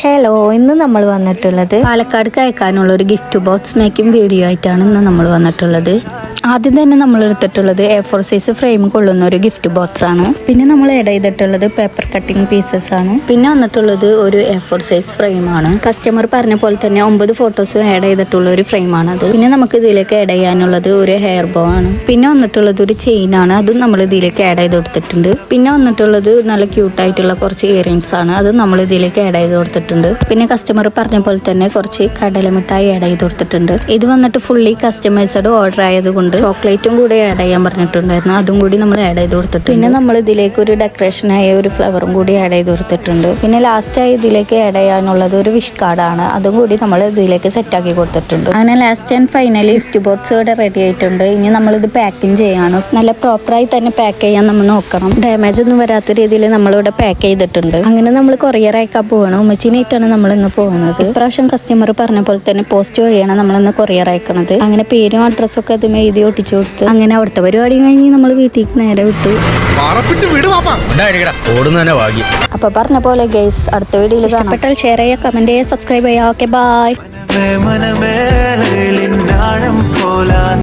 Hello, ഇന്ന് നമ്മൾ വന്നിട്ടുള്ളത് പാലക്കാട് അയക്കാനുള്ള ഒരു ഗിഫ്റ്റ് ബോക്സ് മേക്കിംഗ് വീഡിയോ ആയിട്ടാണ് ഇന്ന് നമ്മൾ വന്നിട്ടുള്ളത്. ആദ്യം തന്നെ നമ്മൾ എടുത്തിട്ടുള്ളത് A4 സൈസ് ഫ്രെയിം കൊള്ളുന്ന ഒരു ഗിഫ്റ്റ് ബോക്സ് ആണ്. പിന്നെ നമ്മൾ ആഡ് ചെയ്തിട്ടുള്ളത് പേപ്പർ കട്ടിംഗ് പീസസ് ആണ്. പിന്നെ വന്നിട്ടുള്ളത് ഒരു A4 സൈസ് ഫ്രെയിം ആണ്. കസ്റ്റമർ പറഞ്ഞ പോലെ തന്നെ 9 ഫോട്ടോസും ആഡ് ചെയ്തിട്ടുള്ള ഒരു ഫ്രെയിം ആണ് അത്. പിന്നെ നമുക്ക് ഇതിലേക്ക് ആഡ് ചെയ്യാനുള്ളത് ഒരു ഹെയർ ബോ ആണ്. പിന്നെ വന്നിട്ടുള്ളത് ഒരു ചെയിൻ ആണ്, അതും നമ്മൾ ഇതിലേക്ക് ആഡ് ചെയ്ത് കൊടുത്തിട്ടുണ്ട്. പിന്നെ വന്നിട്ടുള്ളത് നല്ല ക്യൂട്ടായിട്ടുള്ള കുറച്ച് ഇയറിംഗ്സ് ആണ്, അത് നമ്മൾ ഇതിലേക്ക് ആഡ് ചെയ്ത് കൊടുത്തിട്ടുണ്ട്. പിന്നെ കസ്റ്റമർ പറഞ്ഞ പോലെ തന്നെ കുറച്ച് കടലമിഠായി ആഡ് ചെയ്ത് കൊടുത്തിട്ടുണ്ട്. ഇത് വന്നിട്ട് ഫുള്ളി കസ്റ്റമൈസ്ഡ് ഓർഡർ ആയതുകൊണ്ട് ചോക്ലേറ്റും കൂടി ആഡ് ചെയ്യാൻ പറഞ്ഞിട്ടുണ്ടായിരുന്നു, അതും കൂടി നമ്മൾ ആഡ് ചെയ്ത് കൊടുത്തിട്ടുണ്ട്. പിന്നെ നമ്മൾ ഇതിലേക്ക് ഒരു ഡെക്കറേഷനായ ഒരു ഫ്ലവറും കൂടി ആഡ് ചെയ്ത് കൊടുത്തിട്ടുണ്ട്. പിന്നെ ലാസ്റ്റായി ഇതിലേക്ക് ആഡ് ചെയ്യാനുള്ളത് ഒരു വിഷ് കാർഡാണ്, അതും കൂടി നമ്മൾ ഇതിലേക്ക് സെറ്റ് ആക്കി കൊടുത്തിട്ടുണ്ട്. അങ്ങനെ last and finally gift box ഇവിടെ റെഡി ആയിട്ടുണ്ട്. ഇനി നമ്മളിത് പാക്കിംഗ് ചെയ്യാണ്. നല്ല പ്രോപ്പറായി തന്നെ പാക്ക് ചെയ്യാൻ നമ്മൾ നോക്കണം. ഡാമേജ് ഒന്നും വരാത്ത രീതിയിൽ നമ്മളിവിടെ പാക്ക് ചെയ്തിട്ടുണ്ട്. അങ്ങനെ നമ്മൾ കൊറിയർ അയക്കാൻ പോവാണ്. ഉമ്മച്ചിനായിട്ടാണ് നമ്മൾ ഇന്ന് പോകുന്നത്. ഇപ്രാവശ്യം കസ്റ്റമർ പറഞ്ഞ പോലെ തന്നെ പോസ്റ്റ് വഴിയാണ് നമ്മൾ ഇന്ന് കൊറിയർ അയക്കുന്നത്. അങ്ങനെ പേരും അഡ്രസ്സും ഒക്കെ അതും എഴുതി ഒട്ടിച്ചു കൊടുത്ത് അങ്ങനെ അവിടുത്തെ പരിപാടി കഴിഞ്ഞ് നമ്മൾ വീട്ടിലേക്ക് നേരെ വിട്ടു. അപ്പൊ പറഞ്ഞ പോലെ ഗൈസ്, അടുത്ത വീഡിയോയിൽ ഇഷ്ടപ്പെട്ടാൽ ഷെയർ ചെയ്യുക, കമന്റ് ചെയ്യുക, സബ്സ്ക്രൈബ് ചെയ്യുക. Okay, by.